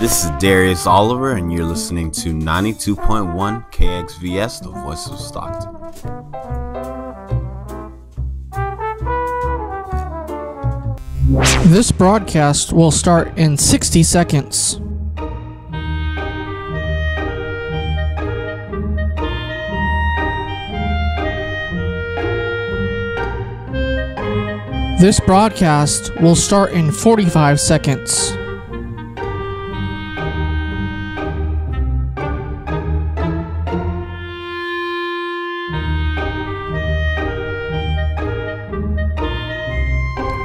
This is Darius Oliver, and you're listening to 92.1 KXVS, the voice of Stockton. This broadcast will start in 60 seconds. This broadcast will start in 45 seconds.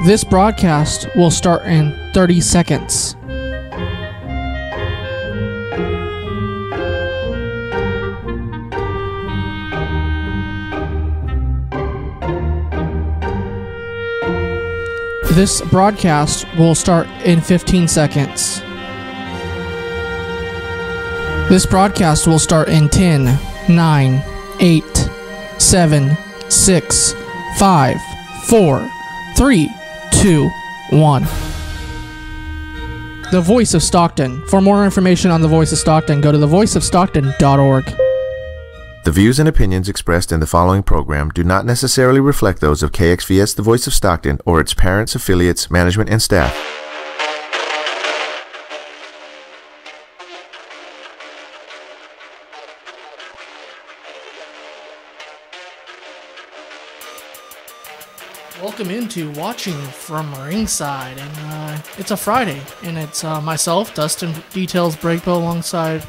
This broadcast will start in 30 seconds. This broadcast will start in 15 seconds. This broadcast will start in 10, 9, 8, 7, 6, 5, 4, 3, 2, 1. The Voice of Stockton. For more information on The Voice of Stockton, go to thevoiceofstockton.org. The views and opinions expressed in the following program do not necessarily reflect those of KXVS, The Voice of Stockton, or its parents, affiliates, management, and staff. Welcome into Watching from Ringside, and it's a Friday, and it's myself, Dustin, Details Breakbill, alongside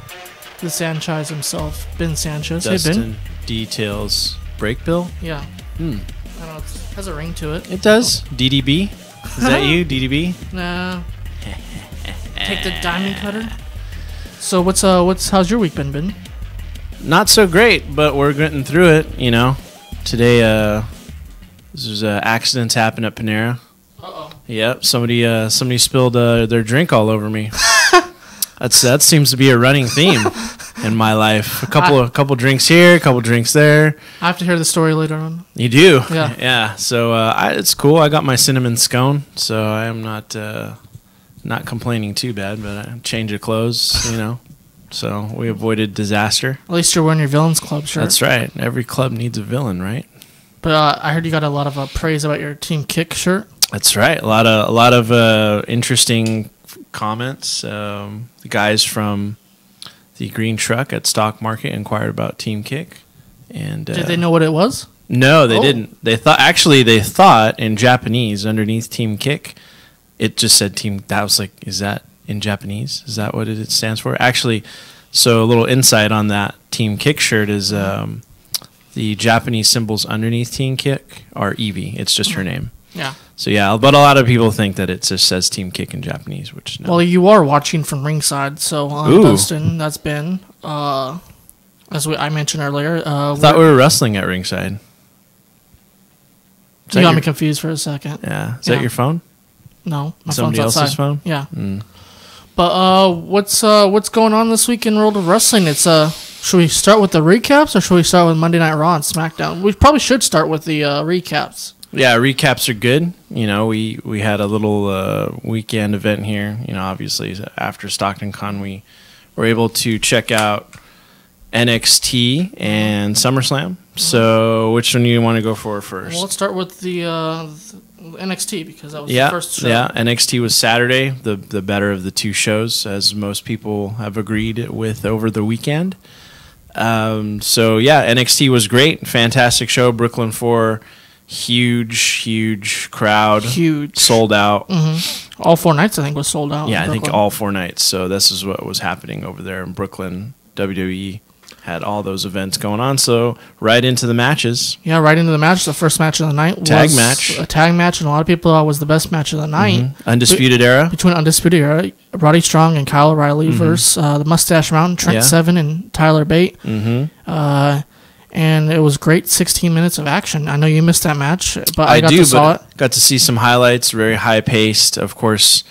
the Sanchez himself, Ben Sanchez. Dustin, hey, Ben. Details Breakbill? Yeah. I don't know, it has a ring to it. It does. DDB? Is that you, DDB? Nah. Take the diamond cutter. So how's your week been, Ben? Not so great, but we're getting through it, you know. Today, there's accidents happen at Panera. Uh-oh. Yep, somebody spilled their drink all over me. That seems to be a running theme in my life. A couple drinks here, a couple drinks there. I have to hear the story later on. You do? Yeah. Yeah. So it's cool. I got my cinnamon scone, so I am not complaining too bad. But I change of clothes, you know. So we avoided disaster. At least you're wearing your Villains Club shirt. That's right. Every club needs a villain, right? But I heard you got a lot of praise about your Team Kick shirt. That's right. A lot of interesting comments. The guys from the Green Truck at Stock Market inquired about Team Kick, and did they know what it was? No, they didn't. They thought in Japanese underneath Team Kick, it just said Team. That was like, is that in Japanese? Is that what it stands for? Actually, so a little insight on that Team Kick shirt is the Japanese symbols underneath Team Kick are Evie. It's just her name. Yeah. So yeah, but a lot of people think that it just says Team Kick in Japanese, which no. Well, you are watching from Ringside, so Dustin, that's been as I mentioned earlier. I thought we were wrestling at Ringside. You got me confused for a second. Yeah, is that your phone? No, my Somebody phone's else's outside. phone. Yeah. But what's going on this week in World of Wrestling? It's should we start with the recaps or should we start with Monday Night Raw and SmackDown? We probably should start with the recaps. Yeah, recaps are good. You know, we had a little weekend event here. You know, obviously after Stockton Con, we were able to check out NXT and SummerSlam. So, which one do you want to go for first? Well, let's start with the NXT because that was the first show. Yeah, NXT was Saturday, the better of the two shows, as most people have agreed with over the weekend. So, yeah, NXT was great. Fantastic show. Brooklyn 4. Huge crowd. Huge. Sold out. Mm-hmm. All 4 nights, I think, was sold out. Yeah, I think all 4 nights. So this is what was happening over there in Brooklyn. WWE had all those events going on. So right into the matches. Yeah, right into the match. The first match of the night was a tag match, and a lot of people thought it was the best match of the night. Mm-hmm. Undisputed Era. Between Undisputed Era, Roddy Strong and Kyle O'Reilly versus the Mustache Mountain, Trent Seven and Tyler Bate. Mm-hmm. And it was great 16 minutes of action. I know you missed that match, but I got to see some highlights, very high-paced, of course.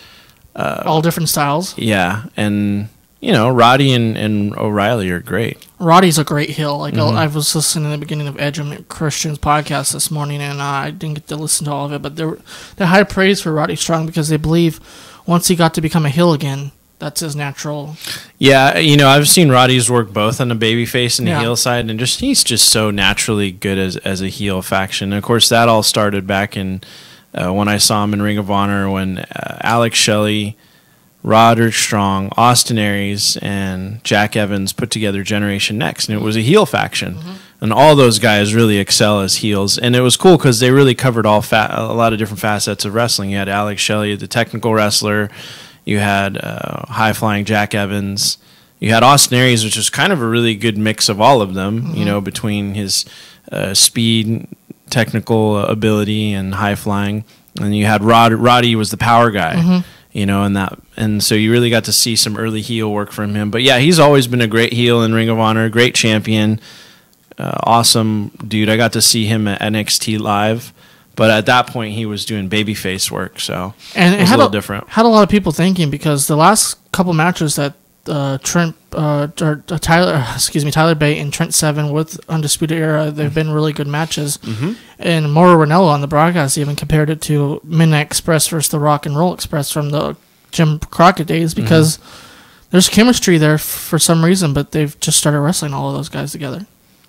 All different styles. Yeah, and, you know, Roddy and O'Reilly are great. Roddy's a great heel. Like I was listening to the beginning of Edge and Christian's podcast this morning, and I didn't get to listen to all of it, but they're high praise for Roddy Strong because they believe once he got to become a heel again, that's his natural. Yeah, I've seen Roddy's work both on the babyface and the heel side, and he's just so naturally good as a heel faction. And of course, that all started back in when I saw him in Ring of Honor when Alex Shelley, Roderick Strong, Austin Aries, and Jack Evans put together Generation Next, and it was a heel faction. And all those guys really excel as heels. And it was cool because they really covered a lot of different facets of wrestling. You had Alex Shelley, the technical wrestler. You had high-flying Jack Evans. You had Austin Aries, which was kind of a really good mix of all of them, between his speed, technical ability, and high-flying. And you had Roddy was the power guy. And so you really got to see some early heel work from him. But yeah, he's always been a great heel in Ring of Honor, great champion, awesome dude. I got to see him at NXT live, but at that point he was doing babyface work, so it was a little different. Had a lot of people thinking because the last couple matches that Tyler Bate and Trent Seven with Undisputed Era, they've been really good matches. And Mauro Ranallo on the broadcast even compared it to Midnight Express versus the Rock and Roll Express from the Jim Crockett days because there's chemistry there for some reason, but they've just started wrestling all of those guys together.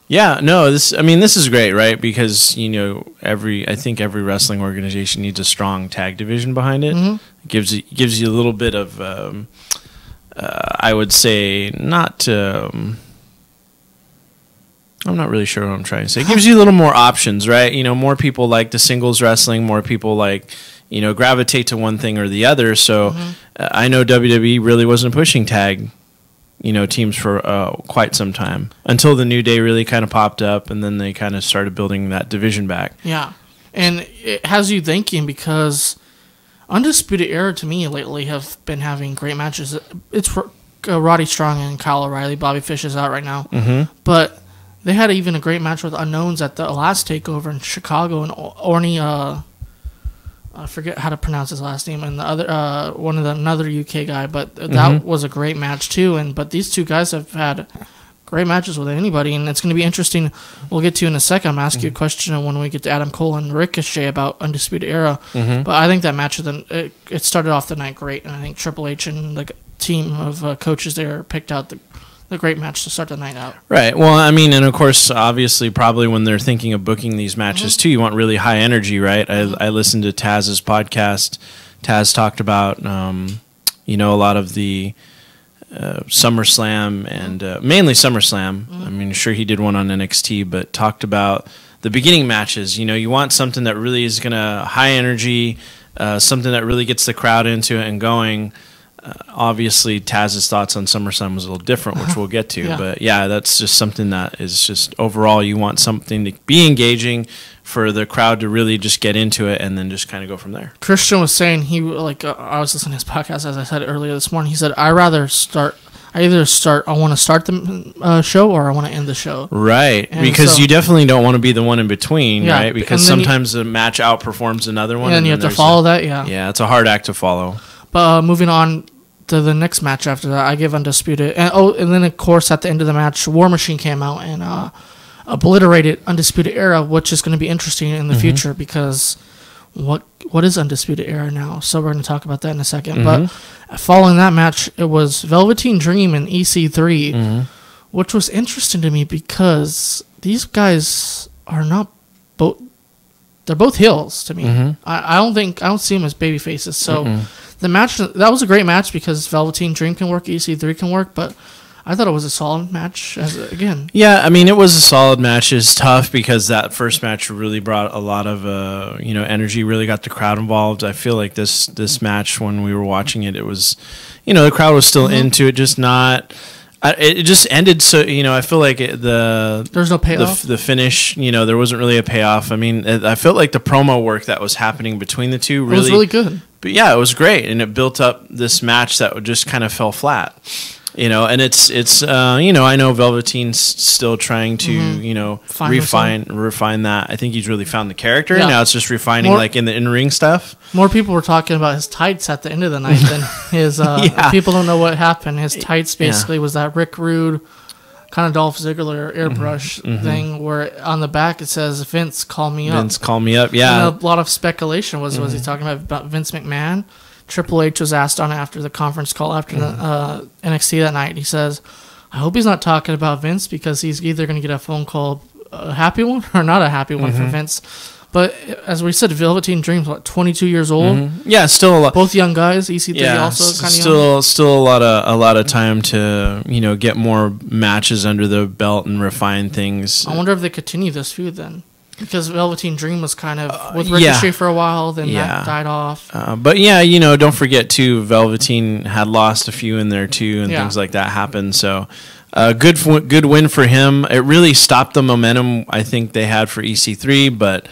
Yeah, no, this is great, right? Because I think every wrestling organization needs a strong tag division behind it. It gives you a little bit of I would say not. I'm not really sure what I'm trying to say. It gives you a little more options, right? More people like the singles wrestling. More people gravitate to one thing or the other. So I know WWE really wasn't pushing tag, teams for quite some time until the New Day really kind of popped up, and then they kind of started building that division back. Yeah, and it has you thinking because Undisputed Era to me lately have been having great matches. It's Roddy Strong and Kyle O'Reilly. Bobby Fish is out right now, but they had even a great match with Unknowns at the last takeover in Chicago, and Orny. I forget how to pronounce his last name, and the other another UK guy, but that was a great match too. But these two guys have had great matches with anybody, and it's going to be interesting. We'll get to in a second. I'm going to ask you a question when we get to Adam Cole and Ricochet about Undisputed Era. But I think that match it started off the night great, and I think Triple H and the team of coaches there picked out the great match to start the night out. Right. Well, and of course, obviously, probably when they're thinking of booking these matches too, you want really high energy, right? I listened to Taz's podcast. Taz talked about, a lot of the SummerSlam and mainly SummerSlam. Sure, he did one on NXT, but talked about the beginning matches. You want something that really is going to high energy, something that really gets the crowd into it and going. Obviously, Taz's thoughts on SummerSlam was a little different, which we'll get to. But yeah, that's just something that is just overall you want something to be engaging for the crowd to really just get into it and then just kind of go from there. Christian was saying I was listening to his podcast, as I said earlier this morning. He said, I want to start the show or I want to end the show. Right, and because you definitely don't want to be the one in between, right? Because sometimes the match outperforms another one. And you have to follow that, yeah. Yeah, it's a hard act to follow. But moving on to the next match after that, I give Undisputed. And then, of course, at the end of the match, War Machine came out and obliterated Undisputed Era, which is going to be interesting in the future because what is Undisputed Era now? So we're going to talk about that in a second. But following that match, it was Velveteen Dream and EC3, which was interesting to me because these guys are not both. They're both heels to me. I don't see them as baby faces. So the match, that was a great match because Velveteen Dream can work, EC3 can work, but I thought it was a solid match again. Yeah, it was a solid match. It's tough because that first match really brought a lot of energy, really got the crowd involved. I feel like this match, when we were watching it, it was, the crowd was still into it, just not. It just ended so, I feel like there's no payoff. The finish, there wasn't really a payoff. I felt like the promo work that was happening between the two really, it was really good. But yeah, it was great, and it built up this match that just kind of fell flat. And it's I know Velveteen's still trying to refine that. I think he's really found the character. Yeah. Now it's just refining in the in-ring stuff. More people were talking about his tights at the end of the night than his people don't know what happened. His tights basically was that Rick Rude kind of Dolph Ziggler airbrush thing where on the back it says Vince call me up. Vince call me up. Yeah. And a lot of speculation was he talking about Vince McMahon Triple H was asked on it after the conference call after the NXT that night. He says, I hope he's not talking about Vince because he's either going to get a phone call, a happy one or not a happy one for Vince. But as we said, Velveteen Dream's 22 years old. Yeah, still a lot. Both young guys. EC3 also kind of young. Still a lot of time to get more matches under the belt and refine things. I wonder if they continue this feud then. Because Velveteen Dream was kind of with Ricochet for a while, then that died off. But don't forget too, Velveteen had lost a few in there too, and things like that happened. So, good win for him. It really stopped the momentum I think they had for EC3, but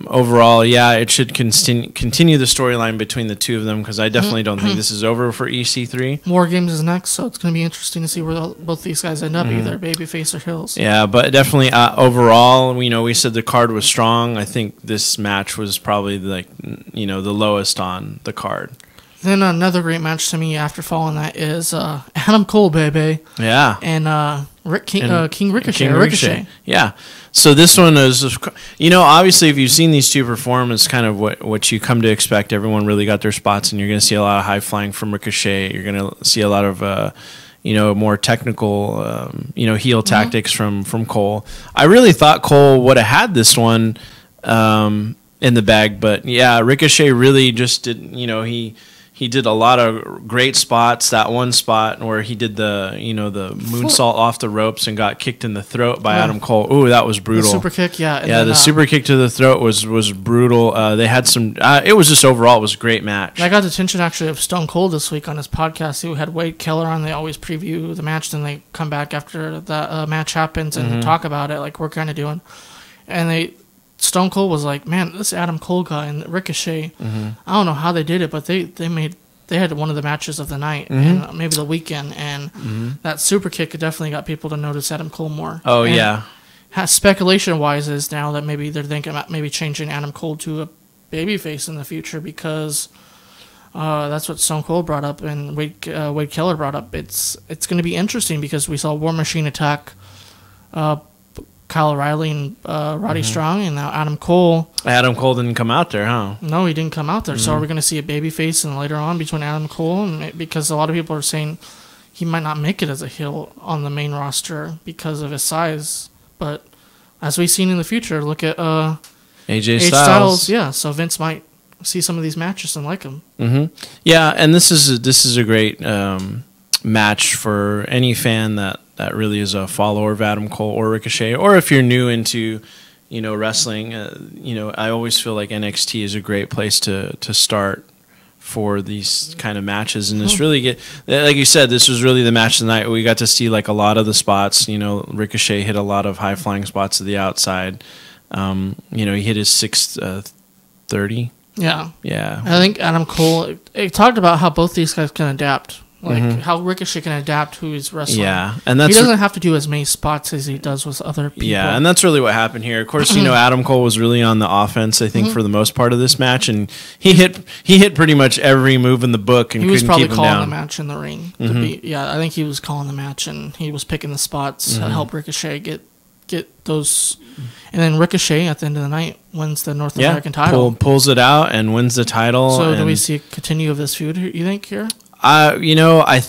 overall, it should continue the storyline between the two of them because I definitely don't think this is over for EC3. War Games is next, so it's going to be interesting to see where both these guys end up, either babyface or heels. Yeah, but definitely overall, we said the card was strong. I think this match was probably the lowest on the card. Then another great match to me after following that is Adam Cole, baby. Yeah. And King Ricochet. Yeah. So this one is, obviously if you've seen these two perform, it's kind of what you come to expect. Everyone really got their spots, and you're going to see a lot of high flying from Ricochet. You're going to see a lot of, more technical, heel tactics from Cole. I really thought Cole would have had this one in the bag, but Ricochet really just didn't, he did a lot of great spots. That one spot where he did the moonsault off the ropes and got kicked in the throat by Adam Cole. Ooh, that was brutal. The super kick, the super kick to the throat was brutal. They had some. It was just overall, it was a great match. I got the attention actually of Stone Cold this week on his podcast. He had Wade Keller on. They always preview the match, then they come back after the match happens and talk about it, like we're kind of doing. And Stone Cold was like, man, this Adam Cole guy and Ricochet, I don't know how they did it, but they had one of the matches of the night and maybe the weekend, and that super kick definitely got people to notice Adam Cole more. Oh, and yeah. Speculation-wise is now that maybe they're thinking about maybe changing Adam Cole to a babyface in the future because that's what Stone Cold brought up and Wade Keller brought up. It's going to be interesting because we saw War Machine attack Kyle O'Reilly and Roddy Strong, and now Adam Cole. Adam Cole didn't come out there, huh? No, he didn't come out there. So are we going to see a babyface and later on between Adam Cole? And because a lot of people are saying he might not make it as a heel on the main roster because of his size. But as we've seen in the future, look at AJ Styles. Yeah, so Vince might see some of these matches and like them. Yeah, and this is a great match for any fan that really is a follower of Adam Cole or Ricochet, or if you're new into wrestling. I always feel like NXT is a great place to start for these kind of matches, and it's really good. Like you said, this was really the match of the night. We got to see like a lot of the spots. Ricochet hit a lot of high flying spots to the outside. He hit his 630. Yeah. I think Adam Cole. It talked about how both these guys can adapt. Like how Ricochet can adapt who he's wrestling. Yeah, and he doesn't have to do as many spots as he does with other people. Yeah, and that's really what happened here. Of course, Adam Cole was really on the offense, I think, for the most part of this match, and he hit pretty much every move in the book and couldn't keep him down. He was probably calling the match in the ring. I think he was calling the match, and he was picking the spots to help Ricochet get those. And then Ricochet, at the end of the night, wins the North American title. Pulls it out and wins the title. So do we see a continue of this feud, you think, here? I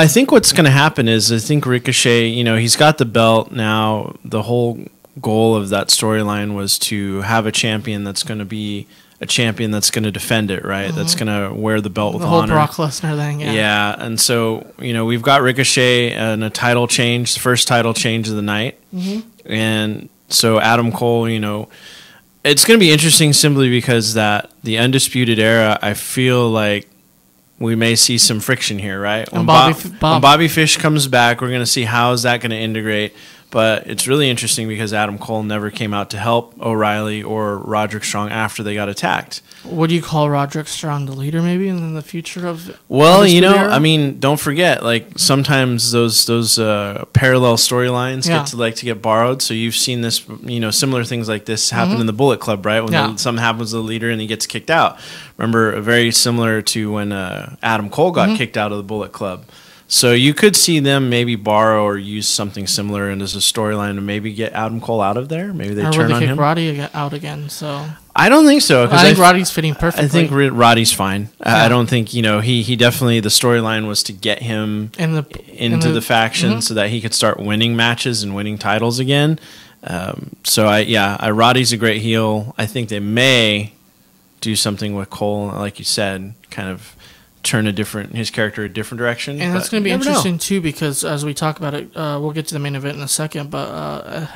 think what's going to happen is I think Ricochet, he's got the belt now. The whole goal of that storyline was to have a champion that's going to be a champion that's going to defend it, right? That's going to wear the belt with honor. The whole Brock Lesnar thing, yeah. Yeah, and so, we've got Ricochet and a title change, the first title change of the night. And so Adam Cole, it's going to be interesting simply because that the Undisputed Era, I feel like we may see some friction here, right? When Bobby Fish comes back, we're going to see how is that going to integrate. But it's really interesting because Adam Cole never came out to help O'Reilly or Roderick Strong after they got attacked. Would you call Roderick Strong the leader maybe in the future of? Well, don't forget, like sometimes those parallel storylines get to get borrowed. So you've seen this, similar things like this happen in the Bullet Club, right? When something happens to the leader and he gets kicked out. Remember, very similar to when Adam Cole got kicked out of the Bullet Club. So you could see them maybe borrow or use something similar and as a storyline to maybe get Adam Cole out of there. Maybe they turn on him. Roddy out again. So I don't think so. I think Roddy's fitting perfectly. I think Roddy's fine. I don't think, he definitely, the storyline was to get him into the faction so that he could start winning matches and winning titles again. Roddy's a great heel. I think they may do something with Cole, like you said, kind of turn his character a different direction. And that's going to be interesting too, because as we talk about it, we'll get to the main event in a second, but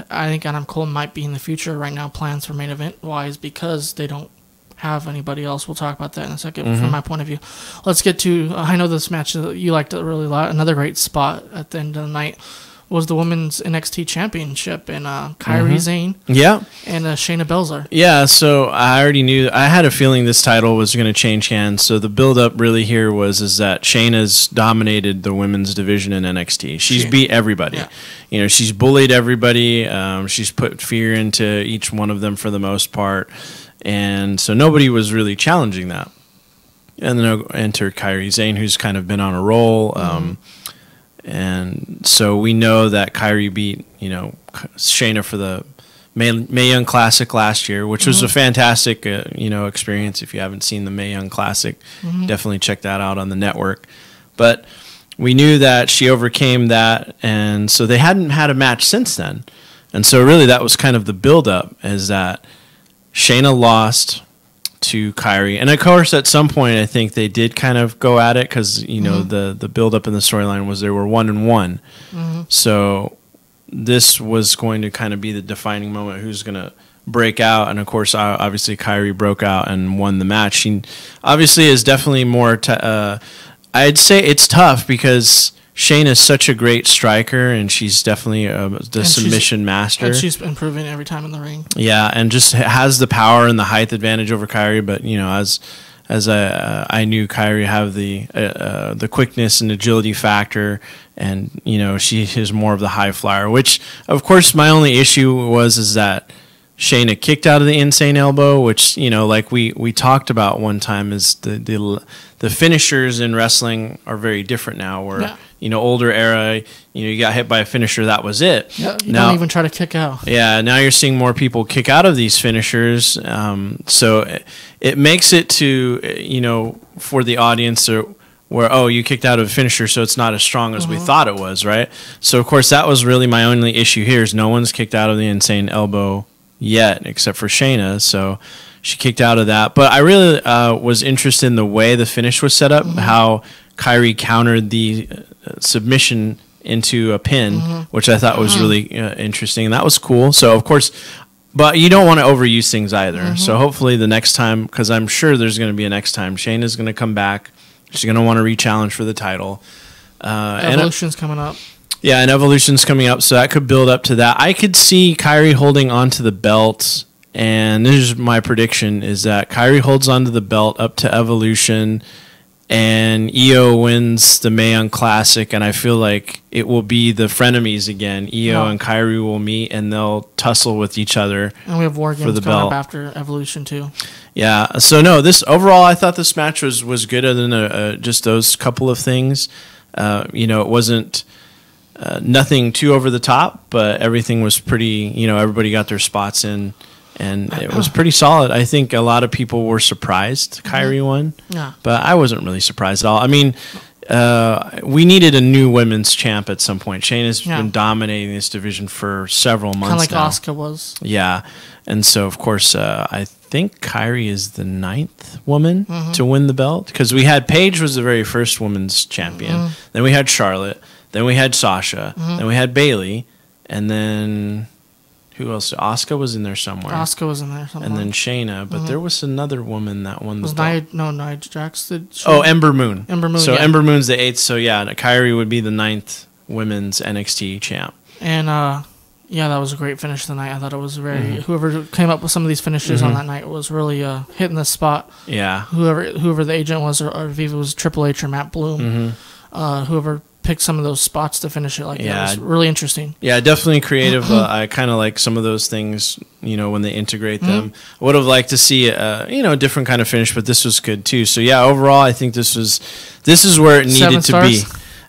I think Adam Cole might be in the future right now, plans for main event wise, because they don't have anybody else. We'll talk about that in a second from my point of view. Let's get to, I know this match you liked it really a lot. Another great spot at the end of the night was the Women's NXT Championship, and Kairi Sane and Shayna Baszler. Yeah, so I already knew, I had a feeling this title was going to change hands. So the build-up really here is that Shayna's dominated the women's division in NXT. She's beat everybody. Yeah. She's bullied everybody. She's put fear into each one of them for the most part. And so nobody was really challenging that. And then enter Kairi Sane, who's kind of been on a roll. And so we know that Kairi beat, Shayna for the Mae Young Classic last year, which was a fantastic, experience. If you haven't seen the Mae Young Classic, definitely check that out on the network. But we knew that she overcame that, and so they hadn't had a match since then. And so really that was kind of the build-up, is that Shayna lost to Kairi, and of course at some point I think they did kind of go at it, because the build up in the storyline was they were 1-1, so this was going to kind of be the defining moment, who's going to break out. And of course obviously Kairi broke out and won the match. She obviously is definitely more I'd say it's tough, because Shayna is such a great striker, and she's definitely the submission master. And she's improving every time in the ring. Yeah, and just has the power and the height advantage over Kairi. But as I knew Kairi have the quickness and agility factor, and she is more of the high flyer. Which, of course, my only issue is that Shayna kicked out of the insane elbow, which like we talked about one time, is the finishers in wrestling are very different now. Where older era, you got hit by a finisher, that was it. Yeah, you don't even try to kick out. Yeah, now you're seeing more people kick out of these finishers. So it makes it to for the audience where you kicked out of a finisher, so it's not as strong as we thought it was, right? So of course that was really my only issue here, is no one's kicked out of the insane elbow yet except for Shayna, so she kicked out of that. But I really was interested in the way the finish was set up, how Kairi countered the submission into a pin, which I thought was really interesting, and that was cool. So of course, but you don't want to overuse things either. So hopefully the next time, because I'm sure there's going to be a next time, Shayna's going to come back. She's going to want to re-challenge for the title. Evolution's coming up. Yeah, and Evolution's coming up, so that could build up to that. I could see Kairi holding onto the belt, and this is my prediction, is that Kairi holds onto the belt up to Evolution, and Io wins the Mae Young Classic, and I feel like it will be the frenemies again. Io and Kairi will meet, and they'll tussle with each other. And we have War Games coming up after Evolution too. Yeah, so no, overall I thought this match was good, other than just those couple of things. It wasn't nothing too over the top, but everything was pretty, everybody got their spots in, and it was pretty solid. I think a lot of people were surprised Kairi won, but I wasn't really surprised at all. I mean, we needed a new women's champ at some point. Shayna's been dominating this division for several months now. Kind of like Asuka was. Yeah, and so, of course, I think Kairi is the 9th woman to win the belt, because we had Paige was the very first women's champion. Then we had Charlotte. Then we had Sasha. Then we had Bayley. And then who else? Asuka was in there somewhere. And then Shayna. But there was another woman that won the belt. Nia Jax. Ember Moon. So Ember Moon's the 8th. So yeah, Kairi would be the 9th women's NXT champ. And that was a great finish of the night. I thought it was very whoever came up with some of these finishes on that night was really hitting the spot. Yeah. Whoever the agent was, or if it was Triple H or Matt Bloom, whoever picked some of those spots to finish it, that was really interesting. Yeah, definitely creative. I kind of like some of those things, when they integrate them. I would have liked to see a different kind of finish, but this was good too. So yeah, overall I think this is where it needed to be.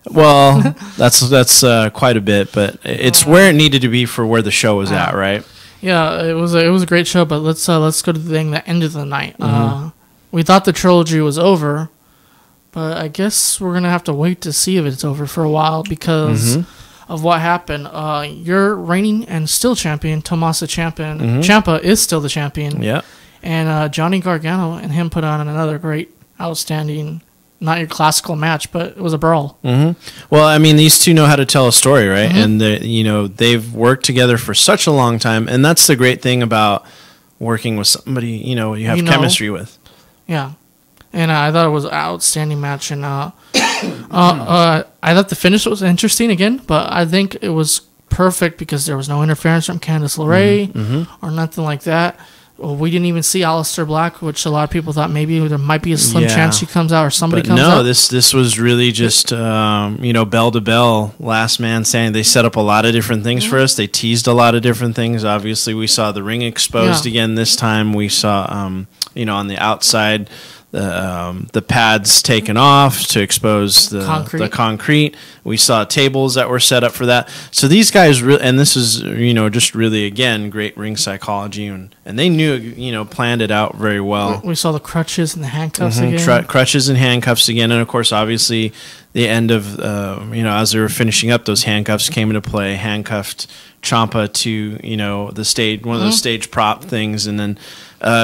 Well, that's quite a bit, but it's where it needed to be for where the show was at, right? Yeah, it was a great show, but let's go to the thing that ended the night. We thought the trilogy was over, but I guess we're gonna have to wait to see if it's over for a while because of what happened. Your reigning and still champion, Tommaso Ciampa is still the champion. Yeah. And Johnny Gargano and him put on another great, outstanding, not your classical match, but it was a brawl. Well, I mean, these two know how to tell a story, right? And they've worked together for such a long time, and that's the great thing about working with somebody you have chemistry with. Yeah, and I thought it was an outstanding match, and I thought the finish was interesting again, but I think it was perfect because there was no interference from Candice LeRae or nothing like that. Well, we didn't even see Aleister Black, which a lot of people thought maybe there might be a slim chance he comes out or somebody comes out. No, this was really just bell to bell, last man standing. They set up a lot of different things for us. They teased a lot of different things. Obviously, we saw the ring exposed again this time. We saw on the outside the pads taken off to expose the concrete. We saw tables that were set up for that. So these guys really, and this is just really again great ring psychology, and they knew planned it out very well. We saw the crutches and the handcuffs again. Crutches and handcuffs again, and of course, obviously, the end of as they were finishing up, those handcuffs came into play. Handcuffed Ciampa to the stage, one of those stage prop things, and then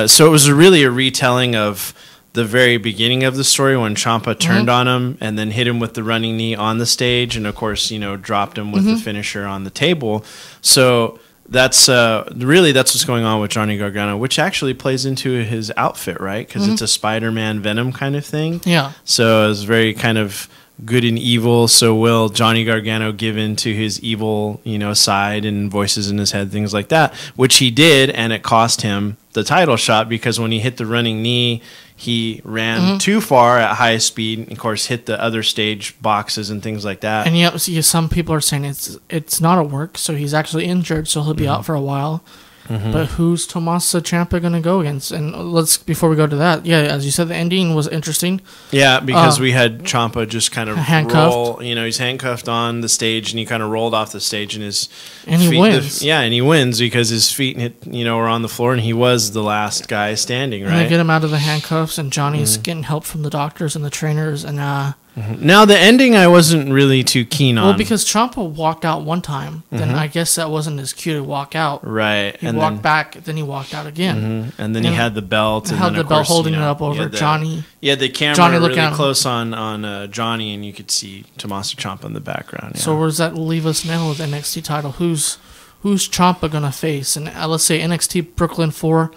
so it was really a retelling of the very beginning of the story when Ciampa turned on him and then hit him with the running knee on the stage, and of course dropped him with the finisher on the table. So that's what's going on with Johnny Gargano, which actually plays into his outfit, right? Because it's a Spider-Man Venom kind of thing. Yeah. So it's very kind of good and evil. So will Johnny Gargano give in to his evil side and voices in his head, things like that, which he did, and it cost him the title shot because when he hit the running knee, he ran too far at high speed, and of course hit the other stage boxes and things like that. And some people are saying it's not a work, so he's actually injured, so he'll be out for a while. But who's Tommaso Ciampa going to go against? And before we go to that, as you said, the ending was interesting. Yeah, because we had Ciampa just kind of handcuffed. roll. He's handcuffed on the stage, and he kind of rolled off the stage, and he wins. And he wins because his feet were on the floor, and he was the last guy standing. Right. And they get him out of the handcuffs, and Johnny's getting help from the doctors and the trainers, and. Now the ending I wasn't really too keen on. Well, because Ciampa walked out one time, then I guess that wasn't his cue to walk out. Right. He walked back, then he walked out again. And then he had the belt. And held the belt, holding it up over Johnny. Yeah, the camera Johnny really close on Johnny, and you could see Tommaso Ciampa in the background. Yeah. So where does that leave us now with the NXT title? Who's Ciampa gonna face? And let's say NXT Brooklyn 4,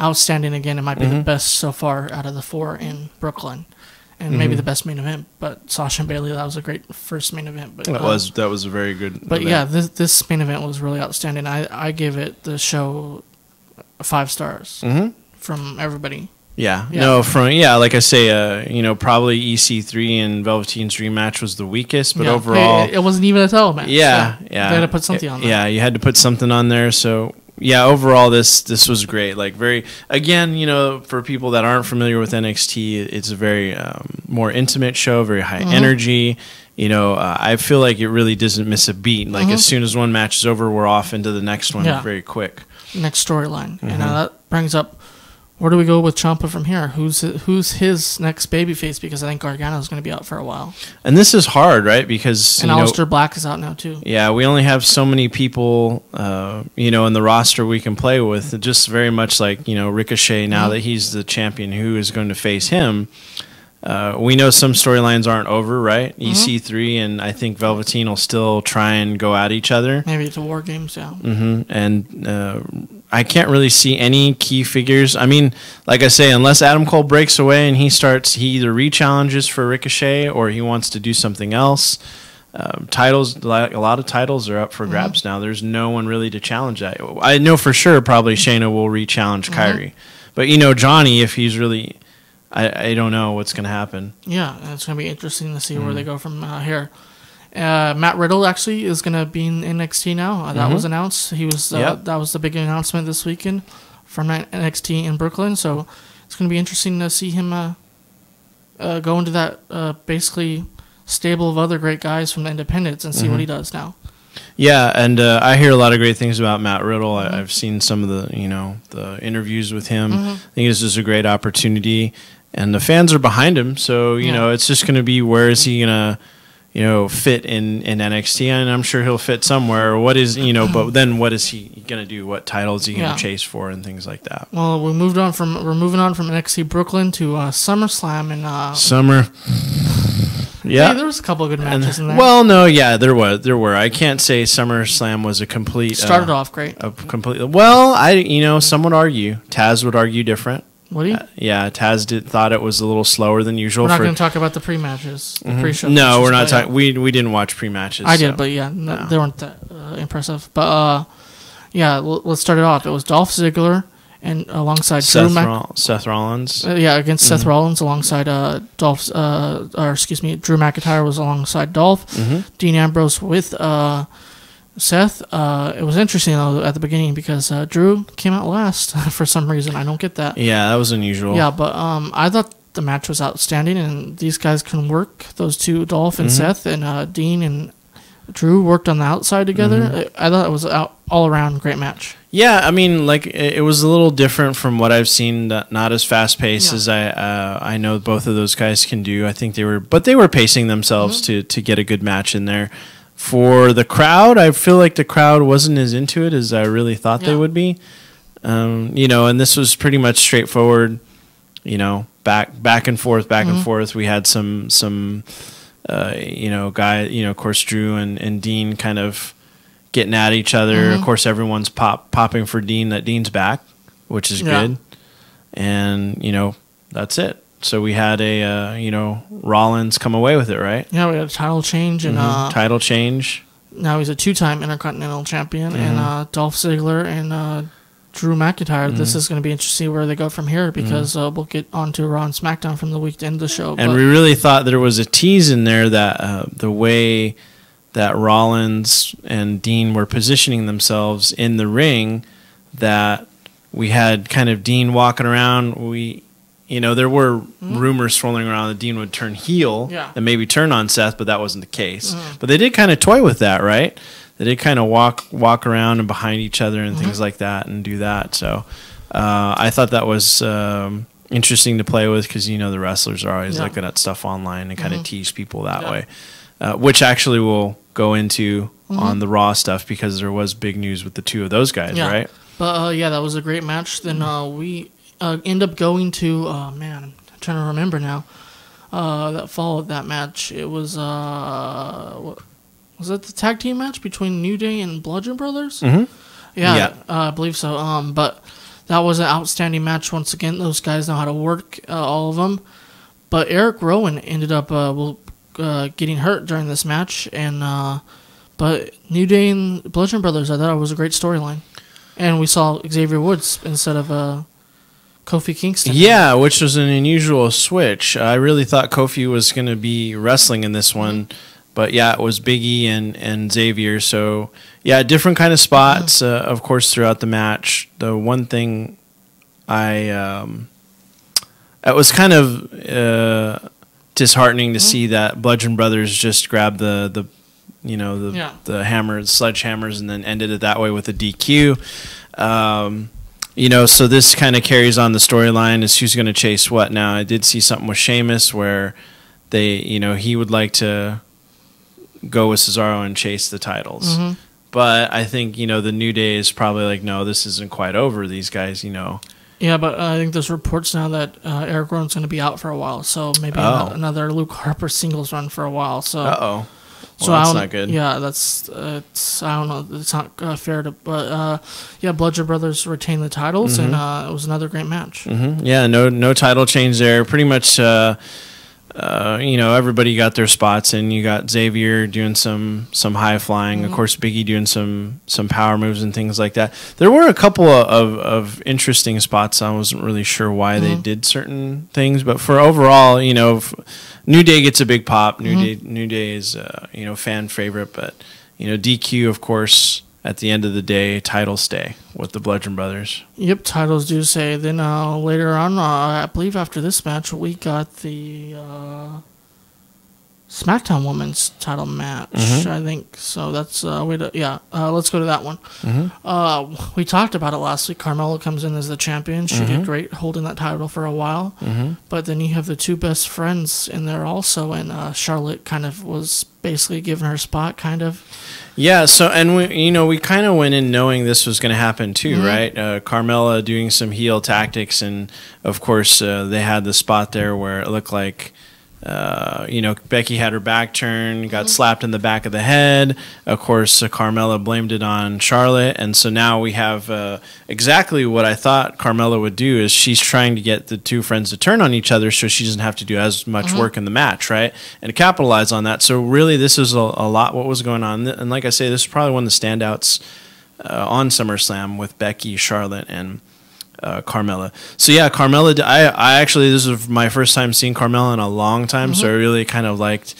outstanding again. It might be the best so far out of the 4 in Brooklyn. And maybe the best main event, but Sasha and Bayley, that was a great first main event. But that was a very good. But event. this main event was really outstanding. I gave the show 5 stars from everybody. Yeah. No, like I say, probably EC3 and Velveteen's Dream match was the weakest, but overall, it wasn't even a title match. Yeah. They had to put something on there. Yeah, you had to put something on there. So yeah, overall, this was great. Like very, again, for people that aren't familiar with NXT, it's a very more intimate show, very high energy. I feel like it really doesn't miss a beat. Like as soon as one match is over, we're off into the next one very quick. Next storyline, and that brings up. Where do we go with Ciampa from here? Who's his next babyface? Because I think Gargano's going to be out for a while. And this is hard, right? Because Aleister Black is out now too. Yeah, we only have so many people, in the roster we can play with. Just very much like Ricochet. Now that he's the champion, who is going to face him? We know some storylines aren't over, right? EC3 and I think Velveteen will still try and go at each other. Maybe it's a War Games, yeah. And I can't really see any key figures. I mean, like I say, unless Adam Cole breaks away and he either re-challenges for Ricochet or he wants to do something else. Titles, a lot of titles are up for grabs now. There's no one really to challenge that. I know for sure probably Shayna will re-challenge Kyrie. But Johnny, if he's really... I don't know what's going to happen. Yeah, it's going to be interesting to see where they go from here. Matt Riddle actually is going to be in NXT now. That was announced. He was that was the big announcement this weekend from NXT in Brooklyn. So it's going to be interesting to see him go into that basically stable of other great guys from the independents and see what he does now. Yeah, and I hear a lot of great things about Matt Riddle. I've seen some of the the interviews with him. I think this is a great opportunity, and the fans are behind him. So it's just going to be, where is he gonna fit in NXT? And I'm sure he'll fit somewhere. What is but then what is he gonna do? What title is he gonna chase for, and things like that? Well, we're moving on from NXT Brooklyn to SummerSlam and Summer. Yeah, hey, there was a couple of good matches in there. Well, no, yeah, there were. I can't say SummerSlam was a complete. Started off great. Well, some would argue. Taz would argue different. Would he? Yeah, Taz thought it was a little slower than usual. We're not going to talk about the pre-matches, the pre-show. No, we're not talking. We didn't watch pre-matches. I did, but they weren't that impressive. But let's start it off. It was Dolph Ziggler and alongside Seth Rollins. Against Seth Rollins alongside Drew McIntyre was alongside Dolph. Dean Ambrose with Seth. It was interesting though at the beginning because Drew came out last for some reason. I don't get that. Yeah, that was unusual. Yeah, but I thought the match was outstanding, and these guys can work. Those two, Dolph and Seth, and Dean and Drew worked on the outside together. I thought it was all around great match. Yeah, I mean, like it was a little different from what I've seen. Not as fast paced as I know both of those guys can do. I think they were pacing themselves to get a good match in there. For the crowd, I feel like the crowd wasn't as into it as I really thought they would be. And this was pretty much straightforward. Back and forth, and forth. We had some of course, Drew and Dean kind of getting at each other. Of course, everyone's popping for Dean that Dean's back, which is good. And, that's it. So we had Rollins come away with it, right? Yeah, we had a title change. And title change. Now he's a 2-time Intercontinental Champion. And Dolph Ziggler and Drew McIntyre. This is going to be interesting where they go from here because we'll get on to Raw and SmackDown from the week to end the show. And we really thought there was a tease in there that the way that Rollins and Dean were positioning themselves in the ring, that we had kind of Dean walking around. There were rumors swirling around that Dean would turn heel and maybe turn on Seth, but that wasn't the case. But they did kind of toy with that, right? They did kind of walk around and behind each other and things like that and do that. So I thought that was interesting to play with because, the wrestlers are always looking at stuff online and kind of tease people that way, which actually we'll go into on the Raw stuff because there was big news with the two of those guys, right? But, that was a great match. Then we end up going to, I'm trying to remember now, that followed that match. It was, was it the tag team match between New Day and Bludgeon Brothers? Yeah. I believe so. But that was an outstanding match once again. Those guys know how to work, all of them. But Eric Rowan ended up getting hurt during this match. But New Day and Bludgeon Brothers, I thought it was a great storyline. And we saw Xavier Woods instead of Kofi Kingston. Yeah, which was an unusual switch. I really thought Kofi was going to be wrestling in this one. But, it was Big E and Xavier. So, different kind of spots, of course, throughout the match. The one thing it was kind of disheartening to see that Bludgeon Brothers just grabbed the sledgehammers and then ended it that way with a DQ. So this kind of carries on the storyline is who's going to chase what. Now, I did see something with Sheamus where he would like to go with Cesaro and chase the titles. But I think, the New Day is probably like, no, this isn't quite over. These guys, Yeah, but I think there's reports now that Eric Rowan's going to be out for a while. So maybe another Luke Harper singles run for a while. So Well, that's not good. Yeah, it's I don't know. It's not fair to, but Bludgeon Brothers retained the titles, and it was another great match. Yeah, no title change there. Pretty much, everybody got their spots, and you got Xavier doing some high flying. Of course, Big E doing some power moves and things like that. There were a couple of interesting spots. I wasn't really sure why they did certain things, but for overall, New Day gets a big pop. New Day is fan favorite, but DQ, of course, at the end of the day, titles stay with the Bludgeon Brothers. Yep, titles do say. Then later on, I believe after this match, we got the SmackDown Women's title match, I think. So that's let's go to that one. We talked about it last week. Carmella comes in as the champion. She did great holding that title for a while. But then you have the two best friends in there also, and Charlotte kind of was basically giving her spot, kind of. Yeah, so, and we kind of went in knowing this was going to happen too, right? Carmella doing some heel tactics, and of course they had the spot there where it looked like Becky had her back turned, got slapped in the back of the head. Of course, Carmella blamed it on Charlotte, and so now we have exactly what I thought Carmella would do. Is she's trying to get the two friends to turn on each other so she doesn't have to do as much work in the match, right? And to capitalize on that. So really, this is a lot what was going on, and like I say, this is probably one of the standouts on SummerSlam with Becky, Charlotte, and Carmella. So yeah, Carmella, I actually, this is my first time seeing Carmella in a long time, so I really kind of liked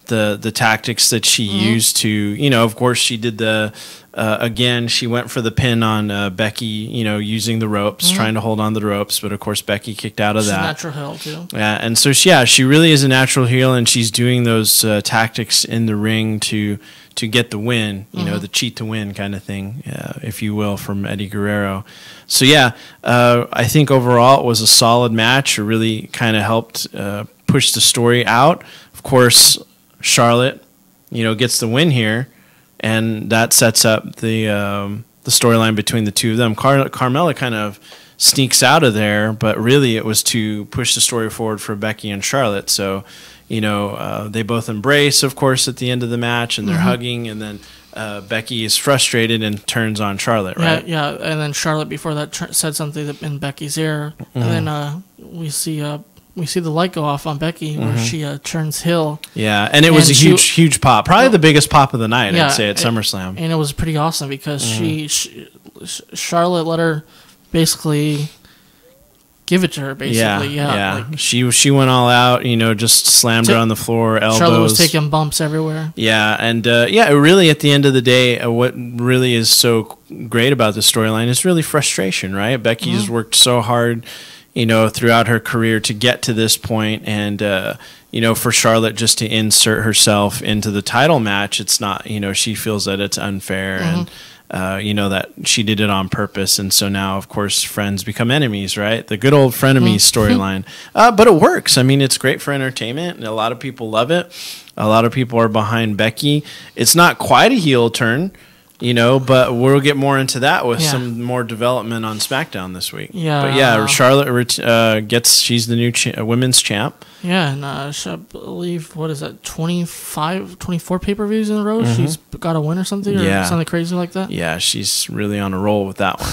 the tactics that she used to, of course she did the again, she went for the pin on Becky, using the ropes, trying to hold on to the ropes, but of course Becky kicked out of She's that. a natural heel too. Yeah, and so she really is a natural heel, and she's doing those tactics in the ring to get the win, the cheat to win kind of thing, if you will, from Eddie Guerrero. So yeah, I think overall it was a solid match. It really kind of helped push the story out. Of course, Charlotte, gets the win here, and that sets up the storyline between the two of them. Carmella kind of sneaks out of there, but really it was to push the story forward for Becky and Charlotte. So, they both embrace, of course, at the end of the match, and they're hugging, and then Becky is frustrated and turns on Charlotte, right? Yeah, and then Charlotte before that said something in Becky's ear, and then we see the light go off on Becky where she turns heel. Yeah, and it was a huge pop, probably the biggest pop of the night, I'd say, at SummerSlam. And it was pretty awesome because Charlotte let her basically give it to her, basically. Yeah. Like, she went all out, just slammed her on the floor, elbows. Charlotte was taking bumps everywhere. Yeah, and really at the end of the day, what really is so great about the storyline is really frustration, right? Becky's worked so hard, throughout her career to get to this point, and for Charlotte just to insert herself into the title match, it's not, she feels that it's unfair, and that she did it on purpose, and so now, of course, friends become enemies, right? The good old frenemies storyline. But it works. I mean, it's great for entertainment, and a lot of people love it. A lot of people are behind Becky. It's not quite a heel turn, but we'll get more into that with some more development on SmackDown this week. Yeah. But yeah, Charlotte she's the new women's champ. Yeah, and I believe, 24 pay-per-views in a row? She's got a win or something? Or something crazy like that? Yeah, she's really on a roll with that one.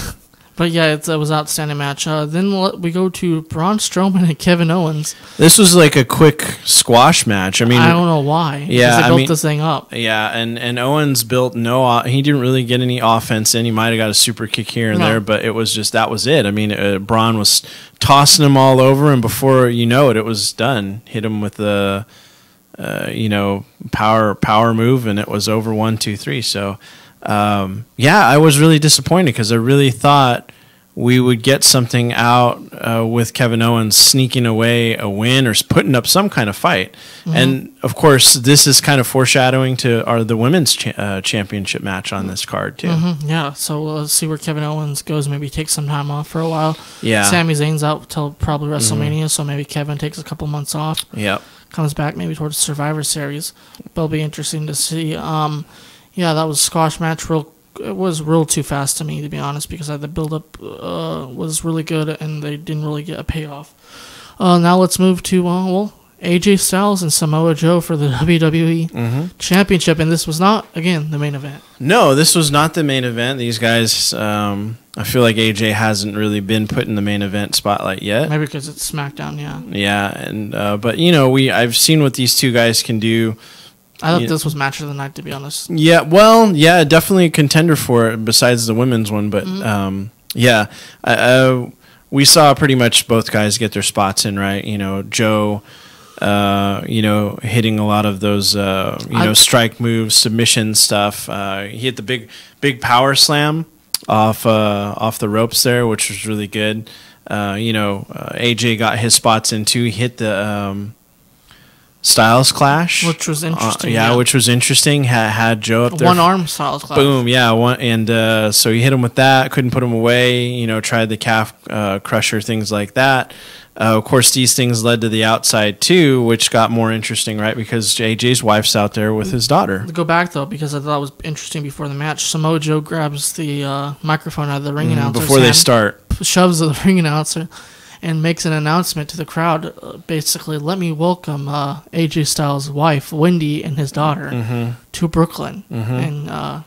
But yeah, it was an outstanding match. Then we go to Braun Strowman and Kevin Owens. This was like a quick squash match. I mean, I don't know why. Yeah, they built this thing up. Yeah, and Owens built he didn't really get any offense in. He might have got a super kick here and there, but it was just, that was it. I mean, Braun was tossing him all over, and before you know it, it was done. Hit him with the, power move, and it was over 1, 2, 3. So. I was really disappointed because I really thought we would get something out with Kevin Owens sneaking away a win or putting up some kind of fight. And, of course, this is kind of foreshadowing to the women's championship match on this card, too. Yeah, so let's see where Kevin Owens goes. Maybe take some time off for a while. Yeah. Sami Zayn's out till probably WrestleMania, so maybe Kevin takes a couple months off. Yep. Comes back maybe towards Survivor Series. But it'll be interesting to see. Yeah, that was a squash match. It was real too fast to me, to be honest, because the build-up was really good, and they didn't really get a payoff. Now let's move to, AJ Styles and Samoa Joe for the WWE Championship, and this was not, again, the main event. No, this was not the main event. These guys, I feel like AJ hasn't really been put in the main event spotlight yet. Maybe because it's SmackDown, yeah. Yeah, and but, I've seen what these two guys can do. I thought this was match of the night, to be honest. Yeah, definitely a contender for it besides the women's one. But, we saw pretty much both guys get their spots in, right? Joe, hitting a lot of those, strike moves, submission stuff. He hit the big power slam off the ropes there, which was really good. AJ got his spots in, too. He hit the... Styles clash, which was interesting. Which was interesting. Had Joe up there, one arm Styles clash. Boom, and so he hit him with that. Couldn't put him away. You know, tried the calf crusher, things like that. Of course, these things led to the outside too, which got more interesting, right? Because AJ's wife's out there with his daughter. To go back though, because I thought it was interesting before the match. Samoa Joe grabs the microphone out of the ring announcer before they start, shoves the ring announcer, and makes an announcement to the crowd. Basically, let me welcome AJ Styles' wife, Wendy, and his daughter to Brooklyn, and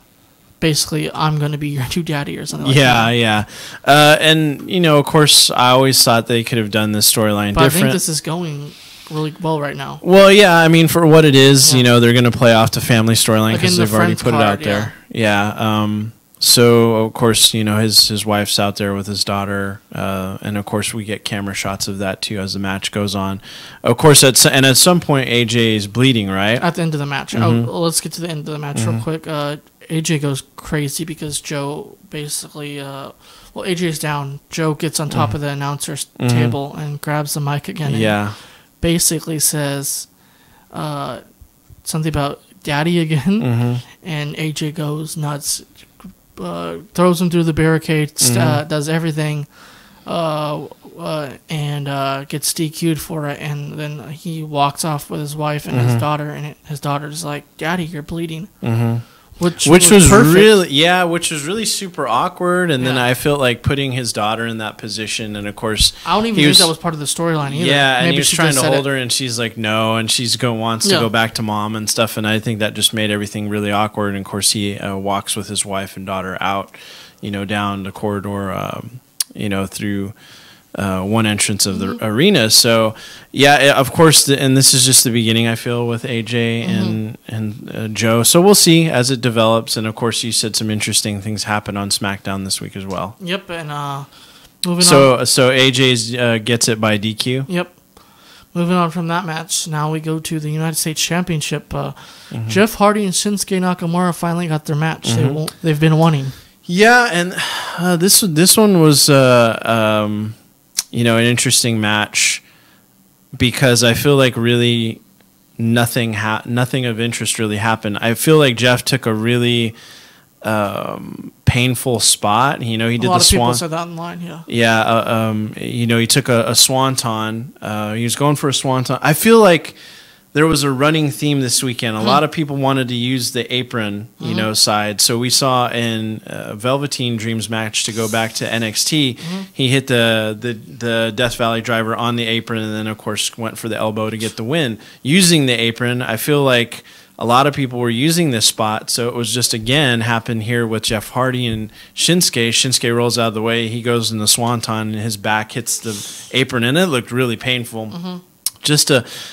basically, I'm going to be your new daddy or something like that. Yeah. And, you know, of course, I always thought they could have done this storyline different. I think this is going really well right now. Well, yeah, I mean, for what it is, you know, they're going to play off the family storyline because they've already put it out there. Yeah. So, of course, you know, his wife's out there with his daughter. And, of course, we get camera shots of that, too, as the match goes on. Of course, at some point, AJ is bleeding, right? At the end of the match. Let's get to the end of the match real quick. AJ goes crazy because Joe basically, AJ's down. Joe gets on top of the announcer's table and grabs the mic again. And basically says something about daddy again. And AJ goes nuts, throws him through the barricades, does everything, and gets DQ'd for it. And then he walks off with his wife and his daughter. And his daughter's like, "Daddy, you're bleeding." Which was really super awkward, and then I felt like putting his daughter in that position, and of course I don't even think that was part of the storyline either. Yeah, and he was trying to hold her, and she's like no, and she's wants to go back to mom and stuff, and I think that just made everything really awkward. And of course he walks with his wife and daughter out, you know, down the corridor, you know, through one entrance of the arena. So yeah, of course, and this is just the beginning, I feel, with AJ and Joe. So we'll see as it develops. And of course, you said some interesting things happen on SmackDown this week as well. Yep, and moving on. So AJ gets it by DQ. Yep. Moving on from that match, now we go to the United States Championship. Jeff Hardy and Shinsuke Nakamura finally got their match. They've been wanting. Yeah, and this one was you know, an interesting match because I feel like really nothing of interest really happened. I feel like Jeff took a really painful spot. You know, he did the swan. A lot of people said that online, yeah. Yeah, you know, he took a swanton. He was going for a swanton. I feel like there was a running theme this weekend. A lot of people wanted to use the apron, you know, side. So we saw in Velveteen Dream's match, to go back to NXT, he hit the Death Valley driver on the apron, and then of course went for the elbow to get the win using the apron. I feel like a lot of people were using this spot, so it was just again happened here with Jeff Hardy and Shinsuke. Shinsuke rolls out of the way, he goes in the swanton, and his back hits the apron, and it looked really painful.